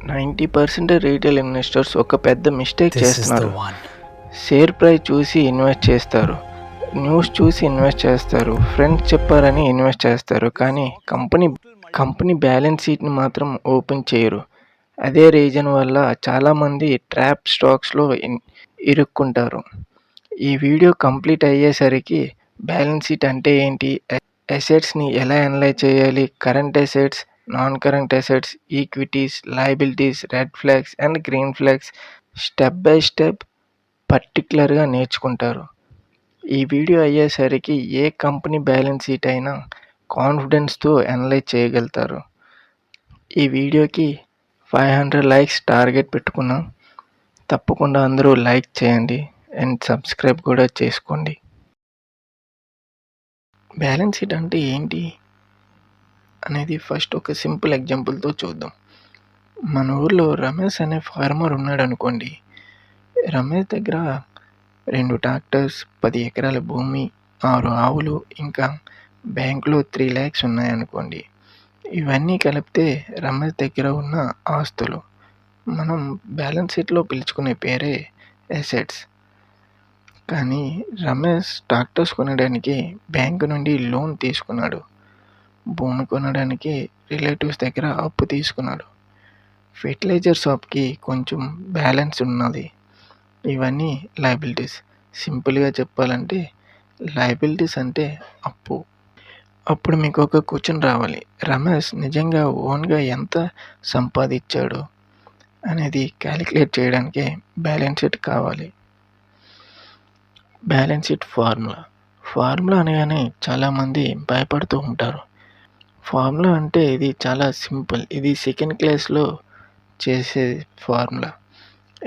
90% retail investors ఒక పెద్ద mistake This is the చేస్తున్నారు. one. షేర్ ప్రైస్ చూసి ఇన్వెస్ట్ చేస్తారు. న్యూస్ చూసి ఇన్వెస్ట్ చేస్తారు. ఫ్రెండ్స్ చెప్పారని ఇన్వెస్ట్ చేస్తారు. కానీ కంపెనీ బ్యాలెన్స్ షీట్‌ని మాత్రం ఓపెన్ చేయరు. అదే రీజన్ వల్ల చాలామంది ట్రాప్ స్టాక్స్‌లో ఇరుక్కుంటారు. ఈ వీడియో కంప్లీట్ అయ్యేసరికి బ్యాలెన్స్ షీట్ అంటే ఏంటి? అసెట్స్‌ని ఎలా అనలైజ్ చేయాలి? Current assets, non current assets, equities, liabilities, red flags and green flags step by step పర్టిక్యులర్‌గా నేర్చుకుంటారు. ఈ వీడియో అయ్యేసరికి ఏ కంపెనీ బ్యాలెన్స్ షీట్ అయినా కాన్ఫిడెన్స్‌తో అనలైజ్ చేయగలుగుతారు. ఈ వీడియోకి 500 లైక్స్ టార్గెట్ పెట్టుకున్నాం. తప్పకుండా అందరూ లైక్ చేయండి అండ్ సబ్స్క్రైబ్ కూడా చేసుకోండి. బ్యాలెన్స్ షీట్ అంటే ఏంటి అనేది ఫస్ట్ ఒక సింపుల్ ఎగ్జాంపుల్తో చూద్దాం. మన ఊర్లో రమేష్ అనే ఫార్మర్ ఉన్నాడు అనుకోండి. రమేష్ దగ్గర 2 ట్రాక్టర్స్, 10 ఎకరాల భూమి, 6 ఆవులు, ఇంకా బ్యాంకులో 3 lakhs ఉన్నాయనుకోండి. ఇవన్నీ కలిపితే రమేష్ దగ్గర ఉన్న ఆస్తులు. మనం బ్యాలెన్స్ షీట్లో పిలుచుకునే పేరే అసెట్స్. కానీ రమేష్ ట్రాక్టర్స్ కొనడానికి బ్యాంకు నుండి లోన్ తీసుకున్నాడు. భూమి కొనడానికి రిలేటివ్స్ దగ్గర అప్పు తీసుకున్నాడు. ఫెర్టిలైజర్ షాప్‌కి కొంచెం బ్యాలెన్స్ ఉన్నది. ఇవన్నీ లయబిలిటీస్. సింపుల్‌గా చెప్పాలంటే లయబిలిటీస్ అంటే అప్పు. అప్పుడు మీకు ఒక క్వశ్చన్ రావాలి. రమేష్ నిజంగా ఓన్‌గా ఎంత సంపాదించాడు అనేది క్యాలిక్యులేట్ చేయడానికే బ్యాలెన్స్ షీట్ కావాలి. బ్యాలెన్స్ షీట్ ఫార్ములా అనగానే చాలామంది భయపడుతూ ఉంటారు. ఫార్ములా అంటే ఇది చాలా సింపుల్. ఇది సెకండ్ క్లాస్‌లో చేసే formula.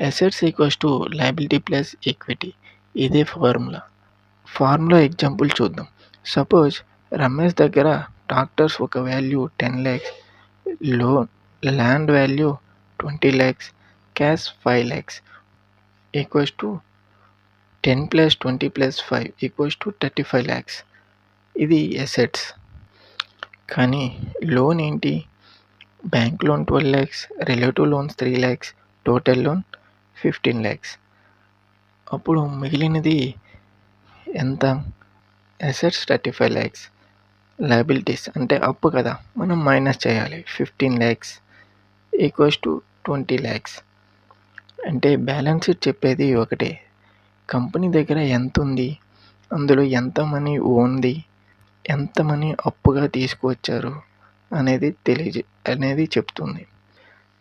Assets equals to liability plus equity. ఇదే ఫార్ములా ఎగ్జాంపుల్ చూద్దాం. సపోజ్ రమేష్ దగ్గర ట్రాక్టర్స్ ఒక value 10 lakhs, loan land value 20 lakhs, cash 5 lakhs equals to 10 + 20 + 5 equals to 35 lakhs. ఇది అసెట్స్. కానీ లోన్ ఏంటి? Bank loan 12 lakhs, relative loans 3 lakhs, total loan 15 lakhs. అప్పుడు మిగిలినది ఎంత? Assets 35 lakhs. లయబిలిటీస్ అంటే అప్పు కదా, మనం మైనస్ చేయాలి. 15 lakhs ఈక్వల్స్ టు 20 lakhs. అంటే బ్యాలెన్స్ షీట్ చెప్పేది ఒకటే. కంపెనీ దగ్గర ఎంత ఉంది, అందులో ఎంత మనీ ఉంది, ఎంత మనీ అప్పుగా తీసుకువచ్చారు అనేది చెప్తుంది.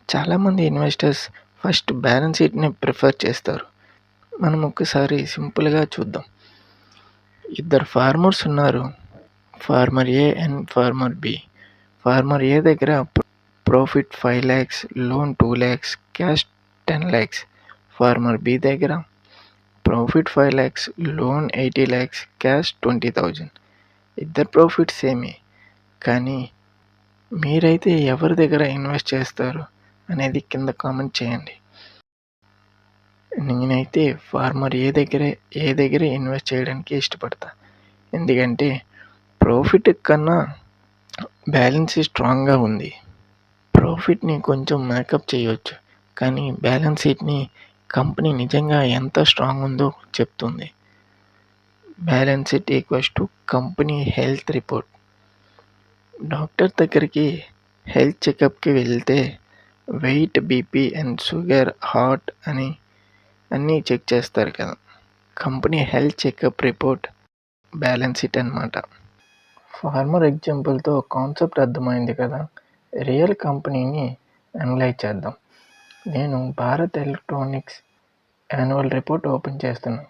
చాలామంది ఇన్వెస్టర్స్ ఫస్ట్ బ్యాలెన్స్ షీట్‌ని ప్రిఫర్ చేస్తారు. మనం ఒక్కసారి సింపుల్‌గా చూద్దాం. ఇద్దరు ఫార్మర్స్ ఉన్నారు. Farmer A and farmer B. Farmer A దగ్గర profit 5 lakhs, loan 2 lakhs, cash 10 lakhs. Farmer B దగ్గర profit 5 lakhs, loan 80 lakhs, cash 20,000. ఇద్దరు ప్రాఫిట్ సేమే. కానీ మీరైతే ఎవరి దగ్గర ఇన్వెస్ట్ చేస్తారు అనేది కింద కామెంట్ చేయండి. నేనైతే ఫార్మర్ ఏ దగ్గర ఇన్వెస్ట్ చేయడానికి ఇష్టపడతా. ఎందుకంటే ప్రాఫిట్ కన్నా బ్యాలెన్స్ స్ట్రాంగ్‌గా ఉంది. ప్రాఫిట్‌ని కొంచెం మేకప్ చేయొచ్చు. కానీ బ్యాలెన్స్ షీట్‌ని కంపెనీ నిజంగా ఎంత స్ట్రాంగ్ ఉందో చెప్తుంది. Balance sheet equals to company health report. Doctor దగ్గరికి హెల్త్ చెకప్‌కి వెళ్తే weight, BP and sugar, heart అన్నీ చెక్ చేస్తారు కదా. Company health checkup report balance sheet అన్నమాట. ఫార్మర్ ఎగ్జాంపుల్‌తో కాన్సెప్ట్ అర్థమైంది కదా. రియల్ కంపెనీని అనలైజ్ చేద్దాం. నేను Bharat electronics annual report open చేస్తున్నాను.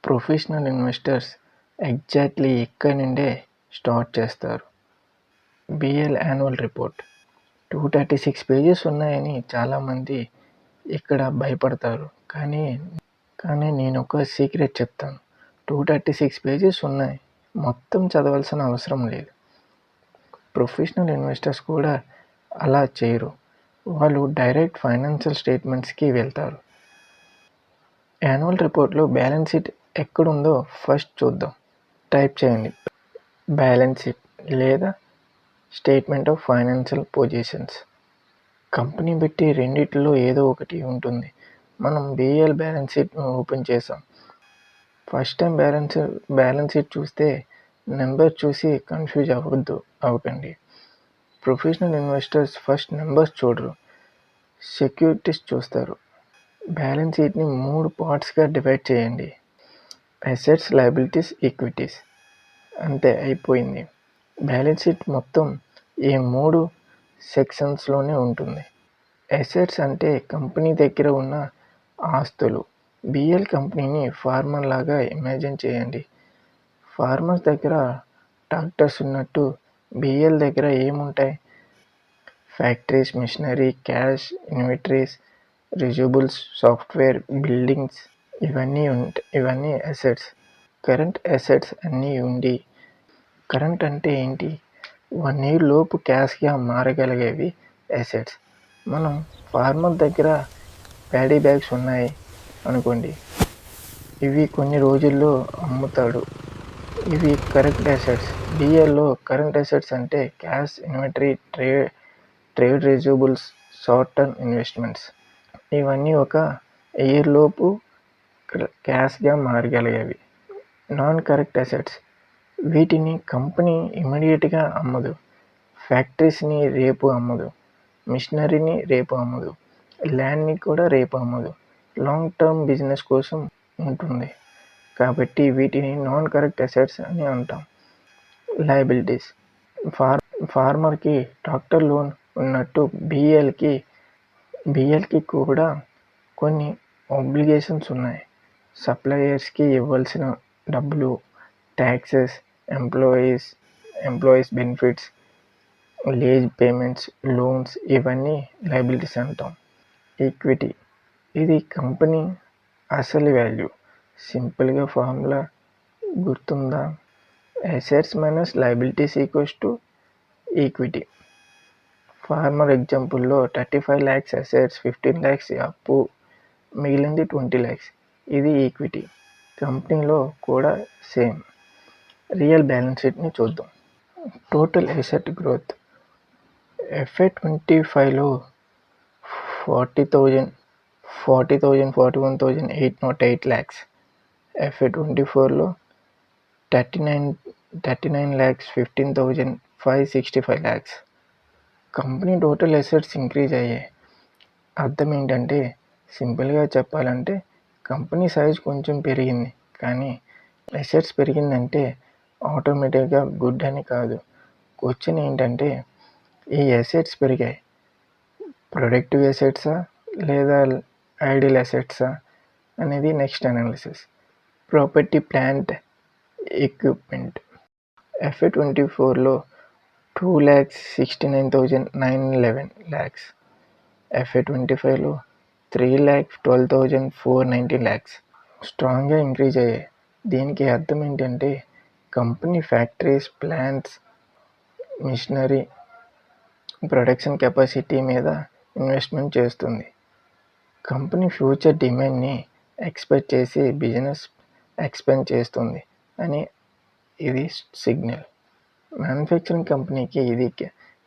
ప్రొఫెషనల్ ఇన్వెస్టర్స్ ఎగ్జాక్ట్లీ ఇక్కడి నుండే స్టార్ట్ చేస్తారు. బిఎల్ యాన్యువల్ రిపోర్ట్ 236 pages ఉన్నాయని చాలామంది ఇక్కడ భయపడతారు. కానీ నేను ఒక సీక్రెట్ చెప్తాను. 236 pages ఉన్నాయి. మొత్తం చదవాల్సిన అవసరం లేదు. ప్రొఫెషనల్ ఇన్వెస్టర్స్ కూడా అలా చేయరు. వాళ్ళు డైరెక్ట్ ఫైనాన్షియల్ స్టేట్మెంట్స్‌కి వెళ్తారు. యాన్యువల్ రిపోర్ట్‌లో బ్యాలెన్స్ షీట్ ఎక్కడుందో ఫస్ట్ చూద్దాం. టైప్ చేయండి బ్యాలెన్స్ షీట్ లేదా statement of financial positions. Company బట్టి రెండిట్లో ఏదో ఒకటి ఉంటుంది. మనం BEL బ్యాలెన్స్ షీట్‌ను ఓపెన్ చేసాం. ఫస్ట్ టైం బ్యాలెన్స్ షీట్ చూస్తే నెంబర్ చూసి కన్ఫ్యూజ్ అవ్వకండి. ప్రొఫెషనల్ ఇన్వెస్టర్స్ ఫస్ట్ నెంబర్స్ చూడరు, సెక్యూరిటీస్ చూస్తారు. బ్యాలెన్స్ షీట్‌ని 3 పార్ట్స్‌గా డివైడ్ చేయండి. Assets, liabilities, equities. అంతే, అయిపోయింది. బ్యాలెన్స్ షీట్ మొత్తం ఈ 3 సెక్షన్స్‌లోనే ఉంటుంది. అసెట్స్ అంటే కంపెనీ దగ్గర ఉన్న ఆస్తులు. BEL కంపెనీని ఫార్మర్ లాగా ఇమాజిన్ చేయండి. ఫార్మర్స్ దగ్గర ట్రాక్టర్స్ ఉన్నట్టు BEL దగ్గర ఏముంటాయి? Factories, machinery, cash, inventories, receivables, software, buildings, ఇవన్నీ అసెట్స్. కరెంట్ అసెట్స్ అన్నీ ఉండి. కరెంట్ అంటే ఏంటి? 1 year లోపు క్యాష్గా మారగలిగేవి అసెట్స్. మనం ఫార్మర్ దగ్గర ప్యాడీ బ్యాగ్స్ ఉన్నాయి అనుకోండి, ఇవి కొన్ని రోజుల్లో అమ్ముతాడు. ఇవి కరెంట్ అసెట్స్. BELలో కరెంట్ అసెట్స్ అంటే cash, inventory, trade receivables, short term investments. ఇవన్నీ 1 year లోపు క్యాష్గా మారగలిగేవి. Non current assets. వీటిని కంపెనీ ఇమ్మీడియట్గా అమ్మదు. ఫ్యాక్టరీస్ని రేపు అమ్మదు, మిషనరీని రేపు అమ్మదు, ల్యాండ్ని కూడా రేపు అమ్మదు. లాంగ్ టర్మ్ బిజినెస్ కోసం ఉంటుంది. కాబట్టి వీటిని నాన్ కరెంట్ అసెట్స్ అని అంటాం. లయబిలిటీస్. ఫార్మర్కి ట్రాక్టర్ లోన్ ఉన్నట్టు BELకి కూడా కొన్ని ఆబ్లిగేషన్స్ ఉన్నాయి. సప్లయర్స్కి ఇవ్వాల్సిన డబ్బులు, taxes, employees benefits, lease payments, loans, ఇవన్నీ లయబిలిటీస్ అంటాం. ఈక్విటీ. ఇది కంపెనీ అసలు వాల్యూ. సింపుల్గా ఫార్ములా గుర్తుందా? Assets minus liabilities equals to equity. Farmer ఎగ్జాంపుల్లో 35 lakhs అసెట్స్, 15 lakhs అప్పు, మిగిలింది 20 lakhs. ఇది ఈక్విటీ. కంపెనీలో కూడా సేమ్. రియల్ బ్యాలెన్స్ షీట్ని చూద్దాం. Total asset growth. FY 2025లో 40,000, 41,808 lakhs. FY 2024లో 39 lakhs, 15,565 lakhs. Company total assets increase అయ్యాయి. అర్థం ఏంటంటే, సింపుల్గా చెప్పాలంటే కంపెనీ సైజ్ కొంచెం పెరిగింది, కానీ అసెట్స్ పెరిగిందంటే ఆటోమేటిక్గా గుడ్ అని కాదు. క్వశ్చన్ ఏంటంటే, ఈ అసెట్స్ పెరిగాయి ప్రొడక్టివ్ అసెట్సా లేదా ఐడియల్ అసెట్సా అనేది next analysis. Property, plant, equipment. FY 2024లో 2,69,911 lakhs. FY 2025లో 3,12,490 lakhs. స్ట్రాంగ్గా ఇంక్రీజ్ అయ్యాయి. దీనికి అర్థం ఏంటంటే, company factories, plants, machinery, production capacity మీద ఇన్వెస్ట్మెంట్ చేస్తుంది. కంపెనీ ఫ్యూచర్ డిమాండ్ని ఎక్స్పెక్ట్ చేసి బిజినెస్ ఎక్స్పాండ్ చేస్తుంది అని ఇది సిగ్నల్. మ్యానుఫ్యాక్చరింగ్ కంపెనీకి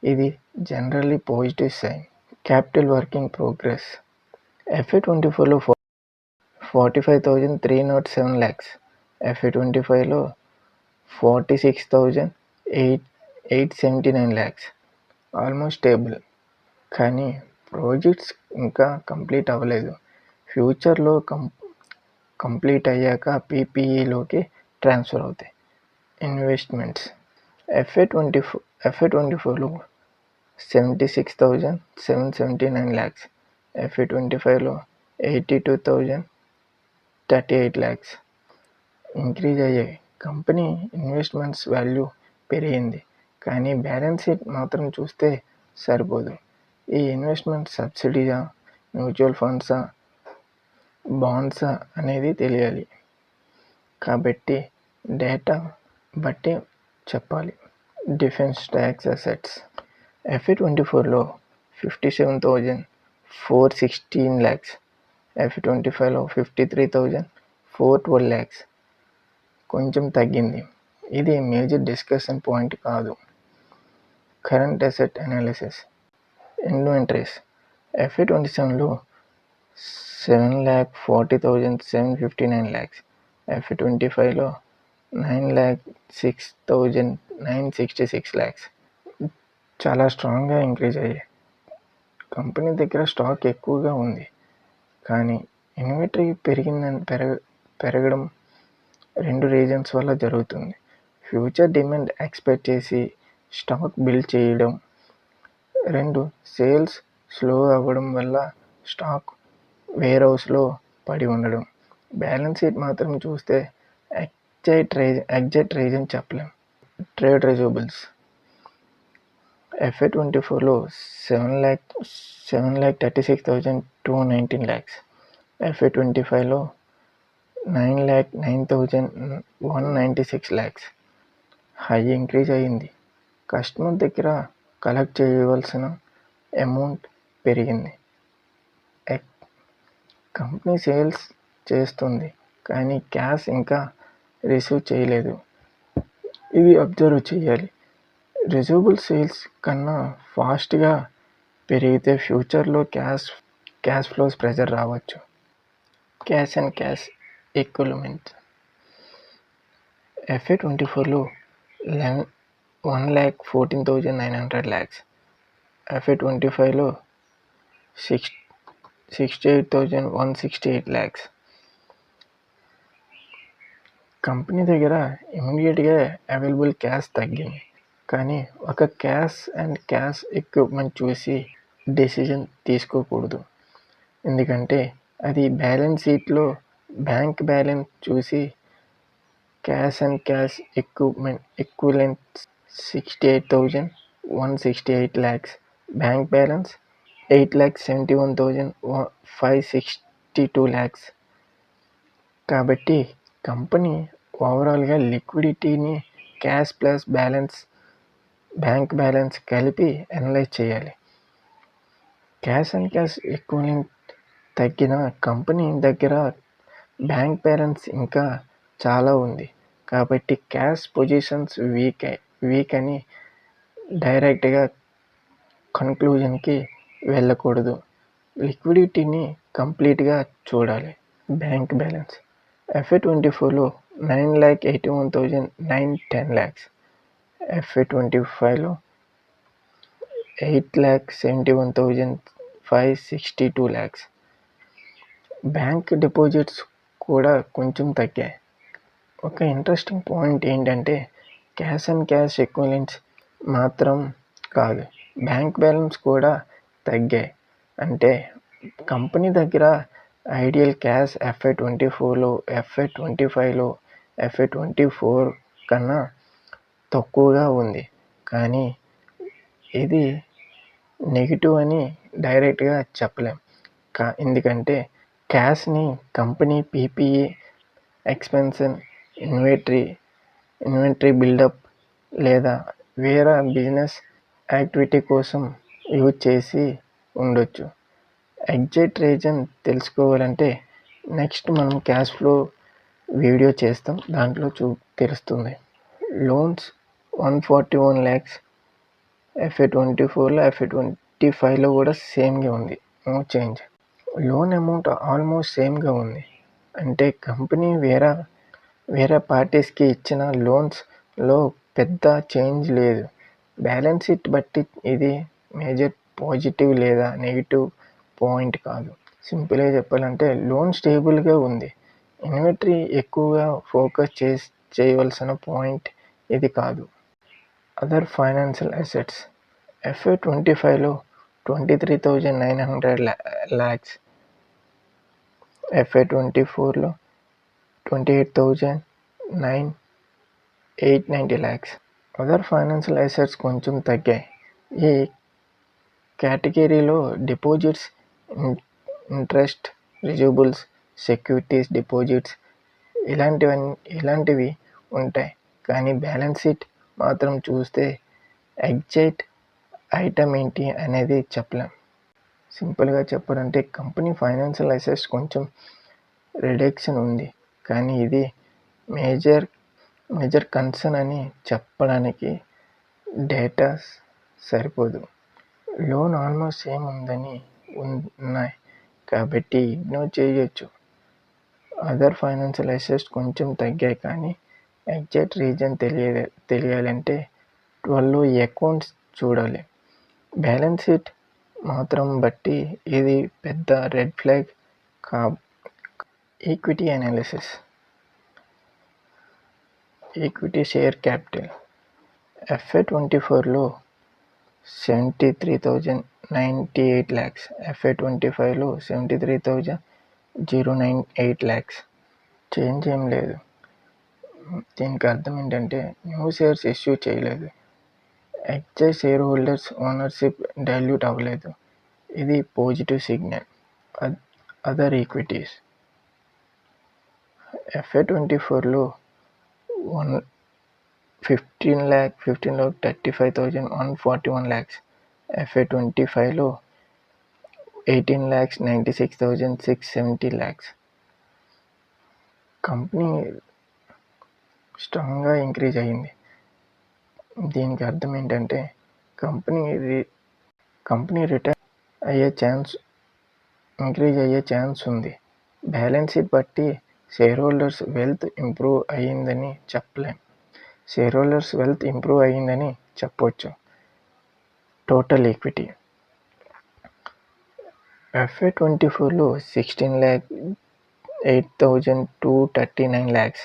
ఇది generally positive sign. Capital work in progress. FY 2024లో 45,307 lakhs. FY 2025లో 46,879 lakhs. Almost stable. కానీ ప్రాజెక్ట్స్ ఇంకా కంప్లీట్ అవ్వలేదు. ఫ్యూచర్లో కంప్లీట్ అయ్యాక PPEలోకి ట్రాన్స్ఫర్ అవుతాయి. Investments. FY 2024లో 76,779 lakhs. FY 2025లో 82,038 lakhs. Increase అయ్యాయి. కంపెనీ ఇన్వెస్ట్మెంట్స్ వాల్యూ పెరిగింది, కానీ బ్యాలెన్స్ షీట్ మాత్రం చూస్తే సరిపోదు. ఈ ఇన్వెస్ట్మెంట్ సబ్సిడీయా, మ్యూచువల్ ఫండ్సా, బాండ్సా అనేది తెలియాలి. కాబట్టి డేటా బట్టి చెప్పాలి. Defence tax assets. FY 2024లో 57,416 lakhs. FY 2025లో 53,412 lakhs. కొంచెం తగ్గింది. ఇది మేజర్ డిస్కషన్ పాయింట్ కాదు. Current asset analysis. ఇన్వెంటరీస్. FY27లో 7,40,759 lakhs, FY25లో 9,06,966 lakhs. చాలా స్ట్రాంగ్గా ఇంక్రీజ్ అయ్యాయి. కంపెనీ దగ్గర స్టాక్ ఎక్కువగా ఉంది, కానీ ఇన్వెంటరీ పెరగడం 2 రీజన్స్ వల్ల జరుగుతుంది. ఫ్యూచర్ డిమాండ్ ఎక్స్పెక్ట్ చేసి స్టాక్ బిల్డ్ చేయడం. 2, సేల్స్ స్లో అవ్వడం వల్ల స్టాక్ వేర్హౌస్లో పడి ఉండడం. బ్యాలెన్స్ షీట్ మాత్రం చూస్తే ఎగ్జాక్ట్ రీజన్ చెప్పలేం. ట్రేడ్ రిసీవబుల్స్ FY24లో 7,36,219 lakhs, FY25లో 9,09,196 lakhs. హై ఇంక్రీజ్ అయింది. కస్టమర్ దగ్గర కలెక్ట్ చేయవలసిన అమౌంట్ పెరిగింది. కంపెనీ సేల్స్ చేస్తుంది, కానీ క్యాష్ ఇంకా రిసీవ్ చేయలేదు. ఇది అబ్జర్వ్ చేయాలి. రిసీవబుల్ సేల్స్ కన్నా ఫాస్ట్గా పెరిగితే ఫ్యూచర్లో క్యాష్ ఫ్లోస్ ప్రెజర్ రావచ్చు. క్యాష్ అండ్ క్యాష్ ఈక్వివలెంట్ FY24లో 1,14,900 lakhs, FY25లో 68,168 lakhs. కంపెనీ దగ్గర ఇమ్మీడియట్గా అవైలబుల్ క్యాష్ తగ్గింది, కానీ ఒక క్యాష్ అండ్ క్యాష్ ఈక్వివలెంట్ చూసి డెసిషన్ తీసుకోకూడదు. ఎందుకంటే అది బ్యాలెన్స్ షీట్లో బ్యాంక్ బ్యాలెన్స్ చూసి cash and cash equivalent 68,168 lakhs, bank balance 8,71,562 lakhs. కాబట్టి కంపెనీ ఓవరాల్గా లిక్విడిటీని క్యాష్ ప్లస్ బ్యాంక్ బ్యాలెన్స్ కలిపి అనలైజ్ చేయాలి. క్యాష్ అండ్ క్యాష్ ఈక్వివలెంట్ తగ్గిన కంపెనీ దగ్గర బ్యాంక్ బ్యాలెన్స్ ఇంకా చాలా ఉంది, కాబట్టి క్యాష్ పొజిషన్స్ వీక్ అని డైరెక్ట్గా కన్క్లూజన్కి వెళ్ళకూడదు. లిక్విడిటీని కంప్లీట్గా చూడాలి. బ్యాంక్ బ్యాలెన్స్ FY24లో 9,81,910 lakhs, FY25లో 8,71,562 lakhs. బ్యాంక్ డిపాజిట్స్ కూడా కొంచెం తగ్గాయి. ఒక ఇంట్రెస్టింగ్ పాయింట్ ఏంటంటే క్యాష్ అండ్ క్యాష్ ఈక్వివలెంట్స్ మాత్రం కాదు, బ్యాంక్ బ్యాలెన్స్ కూడా తగ్గాయి. అంటే కంపెనీ దగ్గర ఐడియల్ క్యాష్ FY24లో, FY25లో, FY24 కన్నా తక్కువగా ఉంది, కానీ ఇది నెగిటివ్ అని డైరెక్ట్గా చెప్పలేం. ఎందుకంటే క్యాష్ని company PPE expansion, inventory build up లేదా వేరే బిజినెస్ యాక్టివిటీ కోసం యూజ్ చేసి ఉండొచ్చు. ఎగ్జాక్ట్ రీజన్ తెలుసుకోవాలంటే నెక్స్ట్ మనం క్యాష్ ఫ్లో వీడియో చేస్తాం, దాంట్లో తెలుస్తుంది. లోన్స్ 141 lakhs, FY24లో, FY25లో కూడా సేమ్గా ఉంది, no change. Loan amount almost సేమ్గా ఉంది, అంటే కంపెనీ వేరే పార్టీస్కి ఇచ్చిన లోన్స్లో పెద్ద చేంజ్ లేదు. బ్యాలెన్స్ షీట్ బట్టి ఇది మేజర్ పాజిటివ్ లేదా నెగిటివ్ పాయింట్ కాదు. సింపుల్గా చెప్పాలంటే లోన్ స్టేబుల్గా ఉంది. ఇన్వెంటరీ ఎక్కువగా ఫోకస్ చేయవలసిన పాయింట్ ఇది కాదు. అదర్ ఫైనాన్షియల్ అసెట్స్ FY25లో 23,900 lakhs, FY24లో 28,890 lakhs. అదర్ ఫైనాన్షియల్ అసెట్స్ కొంచెం తగ్గాయి. ఈ కేటగిరీలో deposits, interest receivables, securities deposits ఇలాంటివి ఉంటాయి, కానీ బ్యాలెన్స్ షీట్ మాత్రం చూస్తే ఎగ్జాక్ట్ ఐటమ్ ఏంటి అనేది చెప్పలేం. సింపుల్గా చెప్పాలంటే కంపెనీ ఫైనాన్షియల్ అసెట్స్ కొంచెం రిడక్షన్ ఉంది, కానీ ఇది మేజర్ కన్సర్న్ అని చెప్పడానికి డేటా సరిపోదు. లోన్ ఆల్మోస్ట్ సేమ్ ఉందని ఉన్నాయి కాబట్టి ఇగ్నోర్ చేయొచ్చు. అదర్ ఫైనాన్షియల్ అసెట్స్ కొంచెం తగ్గాయి కానీ ఎగ్జాక్ట్ రీజన్ తెలియాలంటే 12 అకౌంట్స్ చూడాలి. బ్యాలెన్స్ షీట్ మాత్రం బట్టి ఇది పెద్ద red flag equity analysis. Equity share capital FY24లో 73,098 lakhs, FY25లో 73,098 lakhs. చేంజ్ ఏం లేదు. దీనికి అర్థం ఏంటంటే న్యూ షేర్స్ ఇష్యూ చేయలేదు, excise share holders ownership dilute అవ్వలేదు. ఇది పాజిటివ్ సిగ్నల్. అదర్ ఈక్విటీస్ FY24లో 15,35,141 lakhs, FY25లో 18,96,670 lakhs. కంపెనీ స్ట్రాంగ్గా ఇంక్రీజ్ అయ్యింది. దీనికి అర్థం ఏంటంటే కంపెనీ రిటర్న్ ఇంక్రీజ్ అయ్యే ఛాన్స్ ఉంది. బ్యాలెన్స్ షీట్ బట్టి షేర్ హోల్డర్స్ వెల్త్ ఇంప్రూవ్ అయ్యిందని చెప్పొచ్చు. టోటల్ ఈక్విటీ FY24లో 16,08,239 lakhs,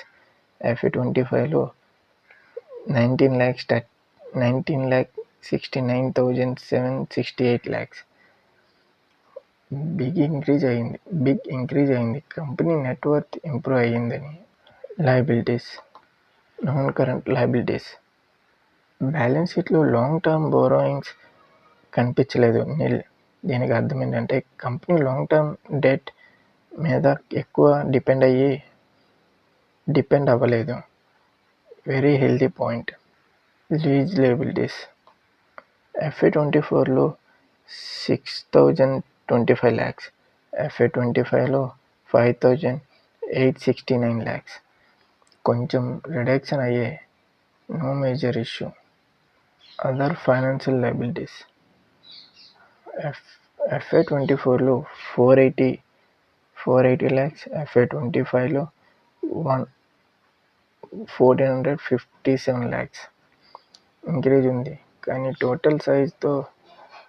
FY25లో 19,69,768 lakhs. బిగ్ ఇంక్రీజ్ అయింది. కంపెనీ నెట్వర్త్ ఇంప్రూవ్ అయ్యిందని. Liabilities, non current liabilities. Balance షీట్లో లాంగ్ టర్మ్ బోరోయింగ్స్ కనిపించలేదు, నిల్. దీనికి అర్థం ఏంటంటే కంపెనీ లాంగ్ టర్మ్ డెట్ మీద ఎక్కువ డిపెండ్ అవ్వలేదు. Very healthy point. Lease liabilities FY24లో 6,025 lakhs, FY25లో 5,869 lakhs. కొంచెం రిడక్షన్ అయ్యాయి, no major issue. Other financial liabilities FY24లో 480 lakhs, FY25లో 1,457 lakhs. ఇంక్రీజ్ ఉంది కానీ టోటల్ సైజ్తో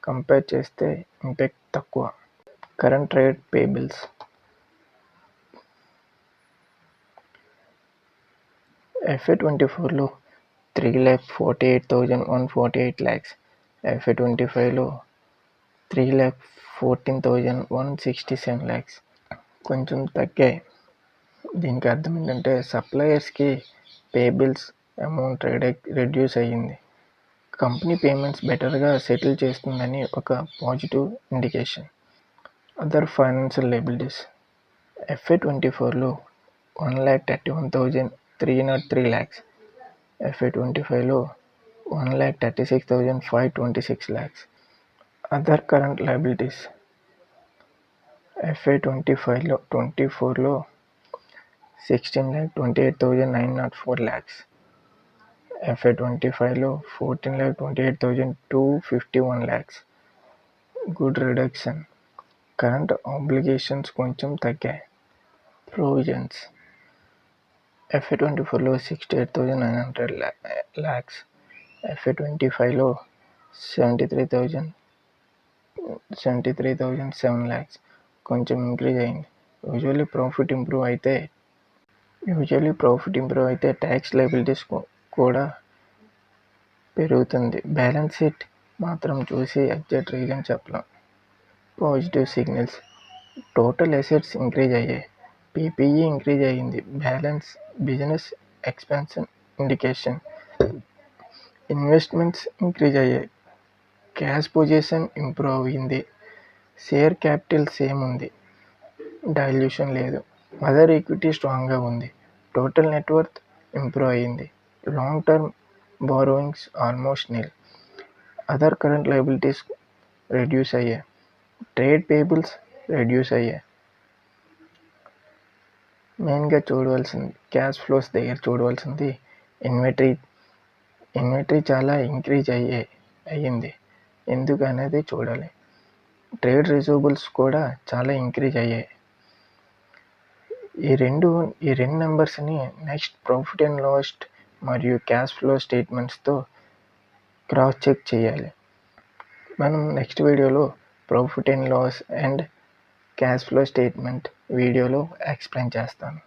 కంపేర్ చేస్తే ఇంపాక్ట్ తక్కువ. కరెంట్ ట్రేడ్ పేబుల్స్ FY24లో 3,48,148 lakhs, FY25లో 3,14,167 lakhs. కొంచెం తగ్గాయి. దీనికి అర్థం ఏంటంటే సప్లయర్స్కి పేబుల్స్ అమౌంట్ రెడ్యూస్ అయ్యింది. కంపెనీ పేమెంట్స్ బెటర్గా సెటిల్ చేస్తుందని ఒక positive indication. Other financial liabilities FY24లో 1,31,303 lakhs, FY25లో 1,36,526 lakhs. అదర్ కరెంట్ లయబిలిటీస్ FY24లో 16,28,904 lakhs, FY25లో 14,28,251 lakhs. Good reduction. Current obligations కొంచెం తగ్గాయి. ప్రొవిజన్స్ FY24లో 68,900 lakhs, FY25లో 73,007 lakhs. కొంచెం ఇంక్రీజ్ అయింది. యూజువల్లీ ప్రాఫిట్ ఇంప్రూవ్ అయితే ట్యాక్స్ లయబిలిటీస్ కూడా పెరుగుతుంది. బ్యాలెన్స్ షీట్ మాత్రం చూసి ఎగ్జాక్ట్ రీజన్ చెప్పలేం. Positive signals. Total assets increase అయ్యాయి, PPE ఇంక్రీజ్ అయ్యింది, business expansion indication. Investments increase అయ్యాయి, క్యాష్ పొజిషన్ ఇంప్రూవ్ అయ్యింది, షేర్ క్యాపిటల్ సేమ్ ఉంది, డైల్యూషన్ లేదు. అదర్ ఈక్విటీ స్ట్రాంగ్గా ఉంది, టోటల్ నెట్వర్త్ ఇంప్రూవ్ అయ్యింది, లాంగ్ టర్మ్ బోరోయింగ్స్ ఆల్మోస్ట్ నిల్. అదర్ కరెంట్ లయబిలిటీస్ రెడ్యూస్ అయ్యాయి, ట్రేడ్ పేబుల్స్ రెడ్యూస్ అయ్యాయి. మెయిన్గా క్యాష్ ఫ్లోస్ దగ్గర చూడవలసింది ఇన్వెంటరీ చాలా ఇంక్రీజ్ అయ్యింది ఎందుకు అనేది చూడాలి. ట్రేడ్ రిసీవబుల్స్ కూడా చాలా ఇంక్రీజ్ అయ్యాయి. ఈ రెండు నెంబర్స్ని నెక్స్ట్ ప్రాఫిట్ అండ్ లాస్ మరియు క్యాష్ ఫ్లో స్టేట్మెంట్స్తో క్రాస్ చెక్ చేయాలి. మనం నెక్స్ట్ వీడియోలో profit and loss and cash flow statement వీడియోలో ఎక్స్ప్లెయిన్ చేస్తాను.